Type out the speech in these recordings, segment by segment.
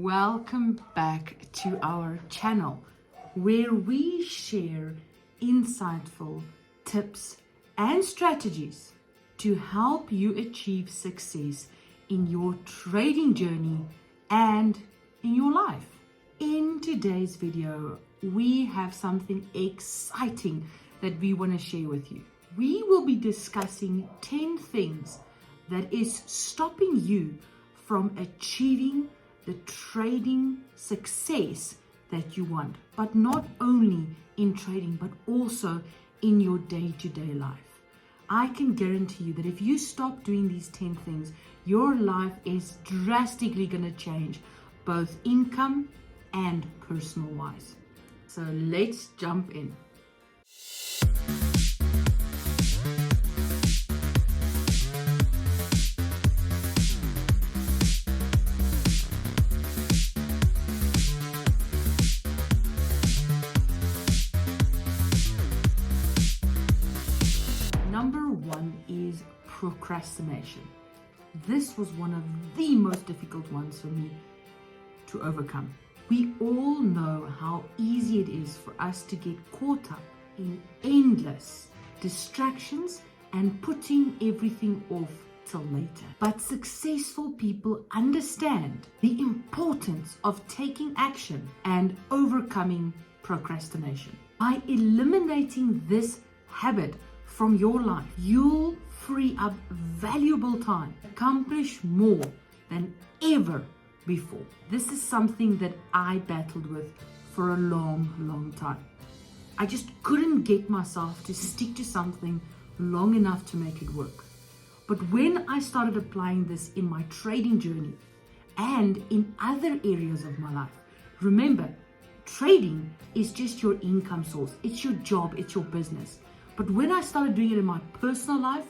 Welcome back to our channel where we share insightful tips and strategies to help you achieve success in your trading journey and in your life. In today's video, we have something exciting that we want to share with you. We will be discussing 10 things that is stopping you from achieving the trading success that you want, but not only in trading, but also in your day-to-day life. I can guarantee you that if you stop doing these 10 things, your life is drastically going to change, both income and personal wise. So let's jump in. Number one is procrastination. This was one of the most difficult ones for me to overcome. We all know how easy it is for us to get caught up in endless distractions and putting everything off till later. But successful people understand the importance of taking action and overcoming procrastination. By eliminating this habit from your life, you'll free up valuable time, accomplish more than ever before. This is something that I battled with for a long time. I just couldn't get myself to stick to something long enough to make it work. But when I started applying this in my trading journey and in other areas of my life, remember, trading is just your income source. It's your job, it's your business. But when I started doing it in my personal life,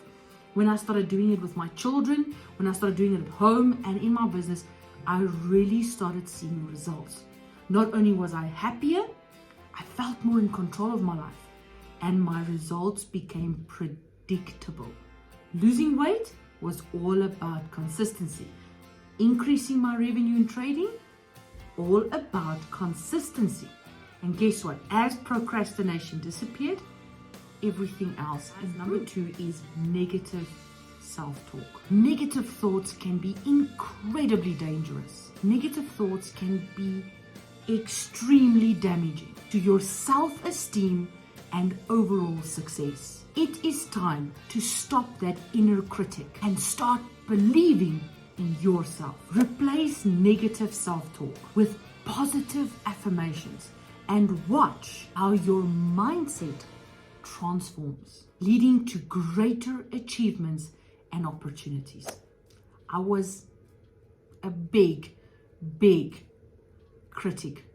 when I started doing it with my children, when I started doing it at home and in my business, I really started seeing results. Not only was I happier, I felt more in control of my life, and my results became predictable. Losing weight was all about consistency. Increasing my revenue in trading, all about consistency. And guess what? As procrastination disappeared, everything else. And number two is negative self-talk. Negative thoughts can be incredibly dangerous. Negative thoughts can be extremely damaging to your self-esteem and overall success. It is time to stop that inner critic and start believing in yourself. Replace negative self-talk with positive affirmations and watch how your mindset transforms, leading to greater achievements and opportunities. I was a big critic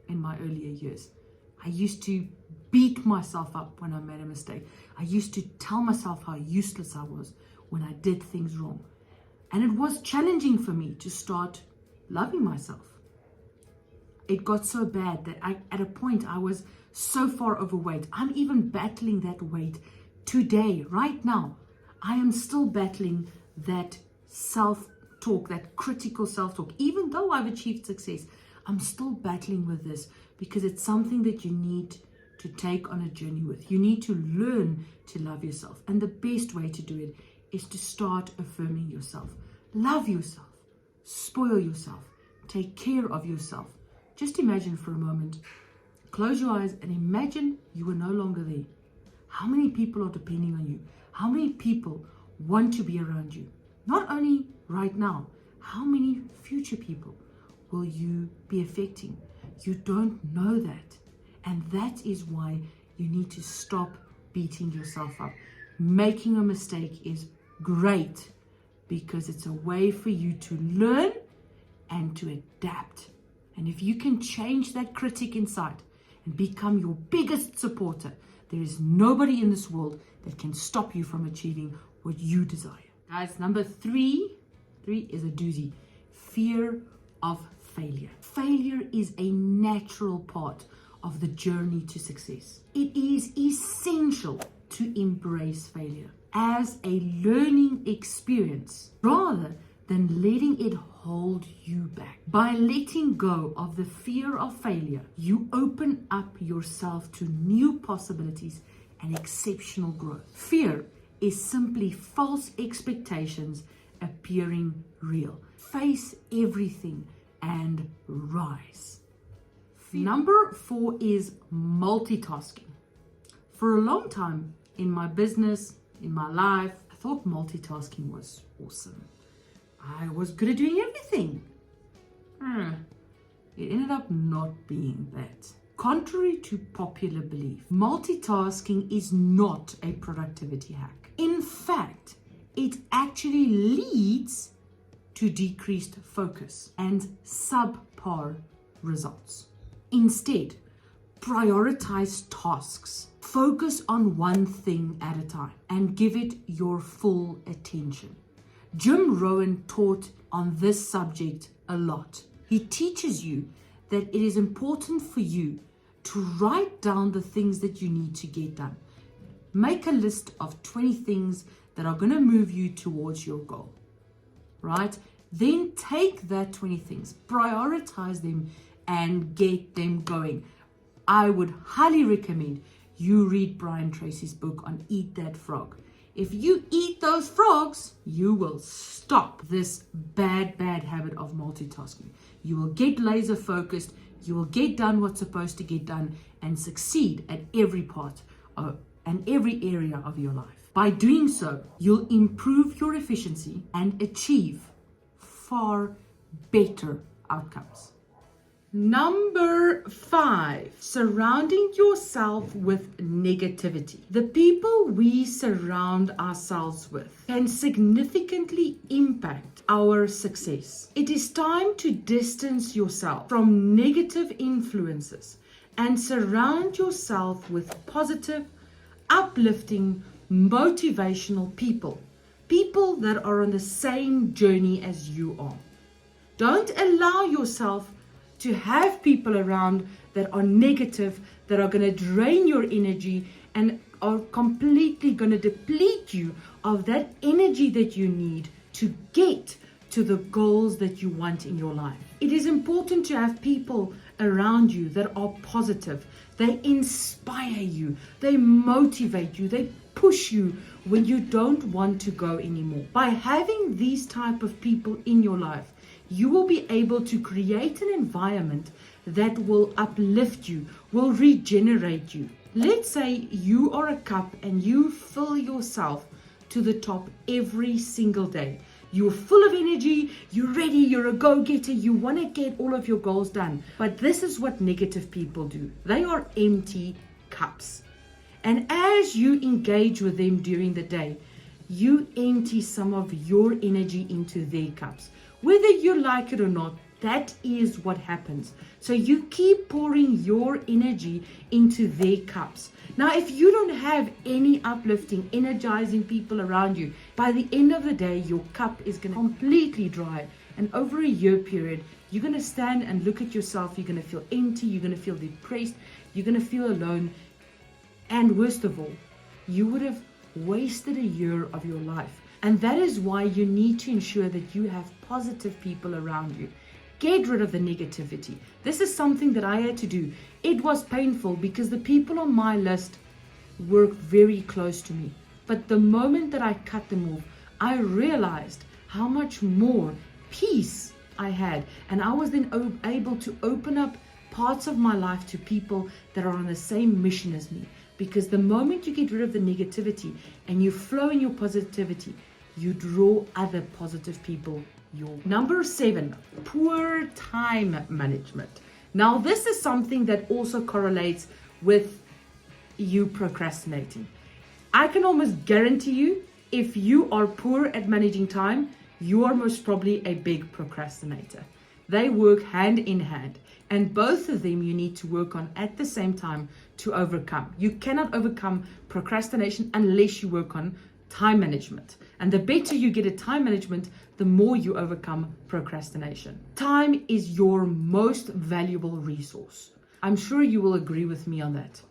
in my earlier years. I used to beat myself up when I made a mistake. I used to tell myself how useless I was when I did things wrong. And it was challenging for me to start loving myself. It got so bad that at a point I was so far overweight. I'm even battling that weight today, right now. I am still battling that self-talk, that critical self-talk. Even though I've achieved success, I'm still battling with this because it's something that you need to take on a journey with. You need to learn to love yourself. And the best way to do it is to start affirming yourself. Love yourself. Spoil yourself. Take care of yourself. Just imagine for a moment. Close your eyes and imagine you are no longer there. How many people are depending on you? How many people want to be around you? Not only right now, how many future people will you be affecting? You don't know that. And that is why you need to stop beating yourself up. Making a mistake is great because it's a way for you to learn and to adapt. And if you can change that critic inside and become your biggest supporter, there is nobody in this world that can stop you from achieving what you desire. Guys, number three is a doozy. Fear of failure. Failure is a natural part of the journey to success. It is essential to embrace failure as a learning experience rather than letting it hold you back. By letting go of the fear of failure, you open up yourself to new possibilities and exceptional growth. Fear is simply false expectations appearing real. Face everything and rise. Number 4 is multitasking. For a long time in my business, in my life, I thought multitasking was awesome. I was good at doing everything. It ended up not being that. Contrary to popular belief, multitasking is not a productivity hack. In fact, it actually leads to decreased focus and subpar results. Instead, prioritize tasks. Focus on one thing at a time and give it your full attention. Jim Rohn taught on this subject a lot. He teaches you that it is important for you to write down the things that you need to get done. Make a list of 20 things that are going to move you towards your goal, right? Then take that 20 things, prioritize them, and get them going. I would highly recommend you read Brian Tracy's book on Eat That Frog. If you eat those frogs, you will stop this bad habit of multitasking. You will get laser focused, you will get done what's supposed to get done, and succeed at every part and every area of your life. By doing so, you'll improve your efficiency and achieve far better outcomes. Number 5, surrounding yourself with negativity. The people we surround ourselves with can significantly impact our success. It is time to distance yourself from negative influences and surround yourself with positive, uplifting, motivational people. People that are on the same journey as you are. Don't allow yourself to have people around that are negative, that are going to drain your energy and are completely going to deplete you of that energy that you need to get to the goals that you want in your life. It is important to have people around you that are positive. They inspire you, they motivate you, they push you when you don't want to go anymore. By having these type of people in your life, you will be able to create an environment that will uplift you, will regenerate you. Let's say you are a cup and you fill yourself to the top every single day. You're full of energy, you're ready, you're a go-getter, you want to get all of your goals done. But this is what negative people do. They are empty cups. And as you engage with them during the day, you empty some of your energy into their cups. Whether you like it or not, that is what happens. So you keep pouring your energy into their cups. Now, if you don't have any uplifting, energizing people around you, by the end of the day, your cup is going to completely dry. And over a year period, you're going to stand and look at yourself. You're going to feel empty. You're going to feel depressed. You're going to feel alone. And worst of all, you would have wasted a year of your life. And that is why you need to ensure that you have positive people around you. Get rid of the negativity. This is something that I had to do. It was painful because the people on my list were very close to me. But the moment that I cut them off, I realized how much more peace I had. And I was then able to open up parts of my life to people that are on the same mission as me. Because the moment you get rid of the negativity and you flow in your positivity, you draw other positive people your way. Number 7, poor time management. Now, this is something that also correlates with you procrastinating. I can almost guarantee you, if you are poor at managing time, you are most probably a big procrastinator. They work hand in hand, and both of them you need to work on at the same time to overcome. You cannot overcome procrastination unless you work on time management. And the better you get at time management, the more you overcome procrastination. Time is your most valuable resource. I'm sure you will agree with me on that.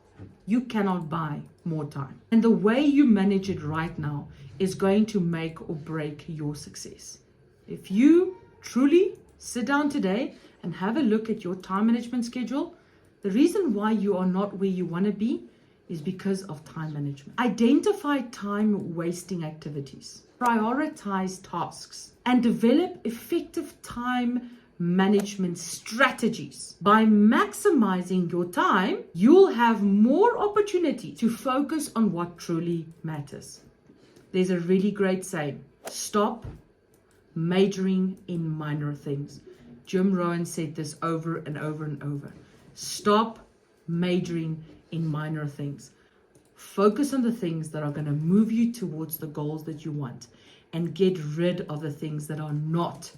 You cannot buy more time. And the way you manage it right now is going to make or break your success. If you truly sit down today and have a look at your time management schedule, the reason why you are not where you want to be is because of time management. Identify time wasting activities, prioritize tasks, and develop effective time management strategies. By maximizing your time, you'll have more opportunity to focus on what truly matters. There's a really great saying: stop majoring in minor things. Jim Rohn said this over and over and over. Stop majoring in minor things. Focus on the things that are going to move you towards the goals that you want, and get rid of the things that are not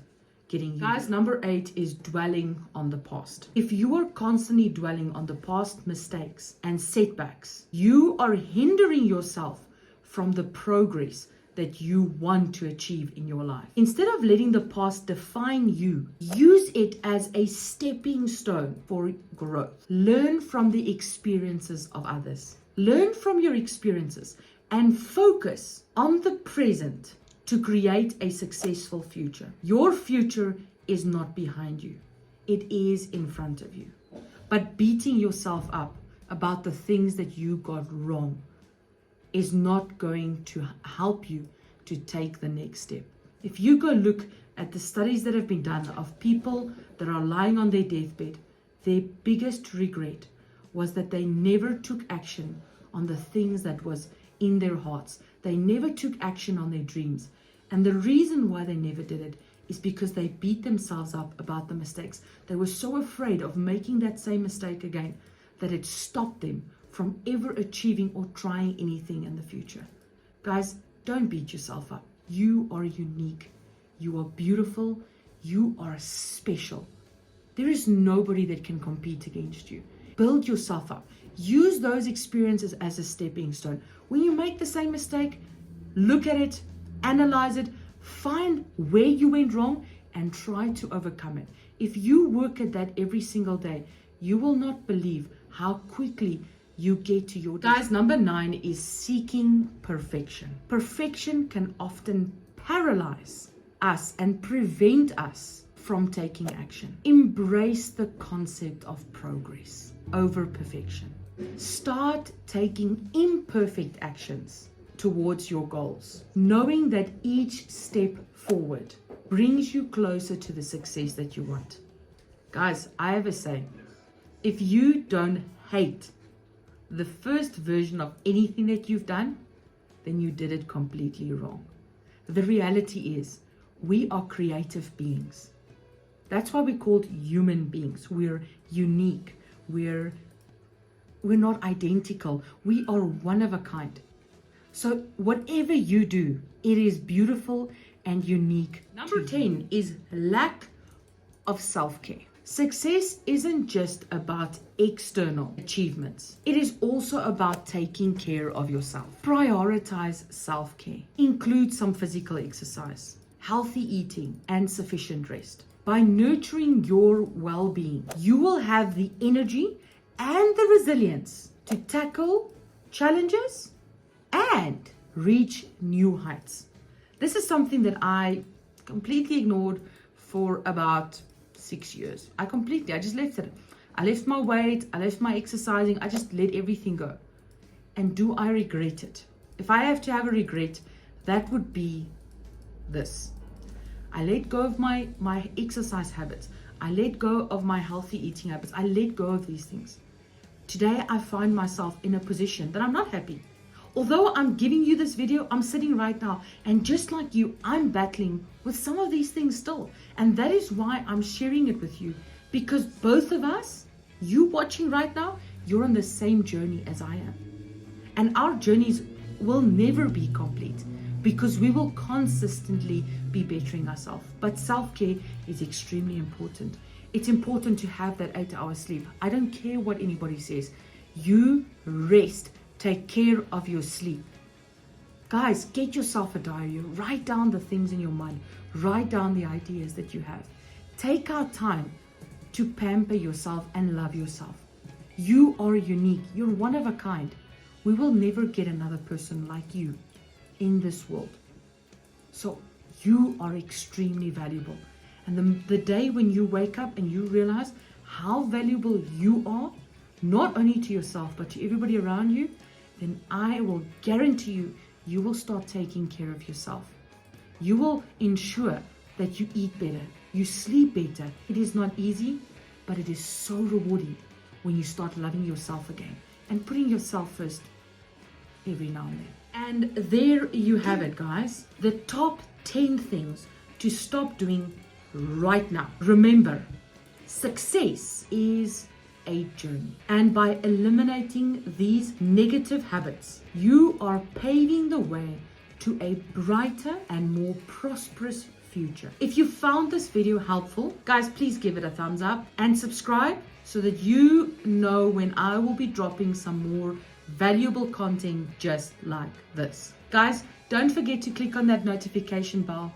getting you. Guys, number 8 is dwelling on the past. If you are constantly dwelling on the past mistakes and setbacks, you are hindering yourself from the progress that you want to achieve in your life. Instead of letting the past define you, use it as a stepping stone for growth. Learn from the experiences of others. Learn from your experiences and focus on the present to create a successful future. Your future is not behind you. It is in front of you. But beating yourself up about the things that you got wrong is not going to help you to take the next step. If you go look at the studies that have been done of people that are lying on their deathbed, their biggest regret was that they never took action on the things that was in their hearts. They never took action on their dreams. And the reason why they never did it is because they beat themselves up about the mistakes. They were so afraid of making that same mistake again that it stopped them from ever achieving or trying anything in the future. Guys, don't beat yourself up. You are unique. You are beautiful. You are special. There is nobody that can compete against you. Build yourself up. Use those experiences as a stepping stone. When you make the same mistake, look at it, analyze it, find where you went wrong, and try to overcome it. If you work at that every single day, you will not believe how quickly you get to your Guys, number 9 is seeking perfection. Perfection can often paralyze us and prevent us from taking action. Embrace the concept of progress over perfection. Start taking imperfect actions towards your goals, knowing that each step forward brings you closer to the success that you want. Guys, I have a saying: if you don't hate the first version of anything that you've done, then you did it completely wrong. The reality is, we are creative beings. That's why we're called human beings. We're unique. We're not identical. We are one of a kind. So whatever you do, it is beautiful and unique. Number 10 is lack of self-care. Success isn't just about external achievements. It is also about taking care of yourself. Prioritize self-care. Include some physical exercise, healthy eating, and sufficient rest. By nurturing your well-being, you will have the energy and the resilience to tackle challenges and reach new heights. This is something that I completely ignored for about 6 years. I just left it. I left my weight, I left my exercising, I just let everything go. And do I regret it? If I have to have a regret, that would be this. I let go of my exercise habits. I let go of my healthy eating habits. I let go of these things. Today, I find myself in a position that I'm not happy. Although I'm giving you this video, I'm sitting right now, and just like you, I'm battling with some of these things still. And that is why I'm sharing it with you, because both of us, you watching right now, you're on the same journey as I am. And our journeys will never be complete because we will consistently be bettering ourselves. But self-care is extremely important. It's important to have that 8-hour sleep. I don't care what anybody says. You rest. Take care of your sleep. Guys, get yourself a diary. Write down the things in your mind. Write down the ideas that you have. Take out time to pamper yourself and love yourself. You are unique. You're one of a kind. We will never get another person like you in this world. So You are extremely valuable. And the day when you wake up and you realize how valuable you are, not only to yourself, but to everybody around you, then I will guarantee you, you will start taking care of yourself. You will ensure that you eat better, you sleep better. It is not easy, but it is so rewarding when you start loving yourself again and putting yourself first every now and then. And there you have it, guys. The top 10 things to stop doing right now. Remember, success is a journey. And by eliminating these negative habits, you are paving the way to a brighter and more prosperous future. If you found this video helpful, guys, please give it a thumbs up and subscribe so that you know when I will be dropping some more valuable content just like this. Guys, don't forget to click on that notification bell.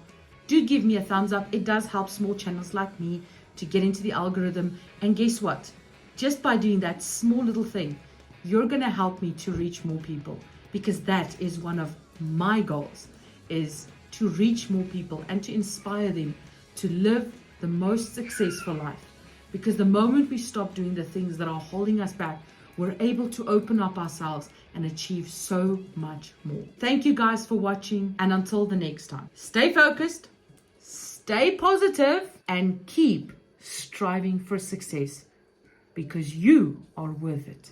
Do give me a thumbs up. It does help small channels like me to get into the algorithm. And guess what? Just by doing that small little thing, you're going to help me to reach more people, because that is one of my goals, is to reach more people and to inspire them to live the most successful life. Because the moment we stop doing the things that are holding us back, we're able to open up ourselves and achieve so much more. Thank you guys for watching, and until the next time, stay focused, stay positive, and keep striving for success, because you are worth it.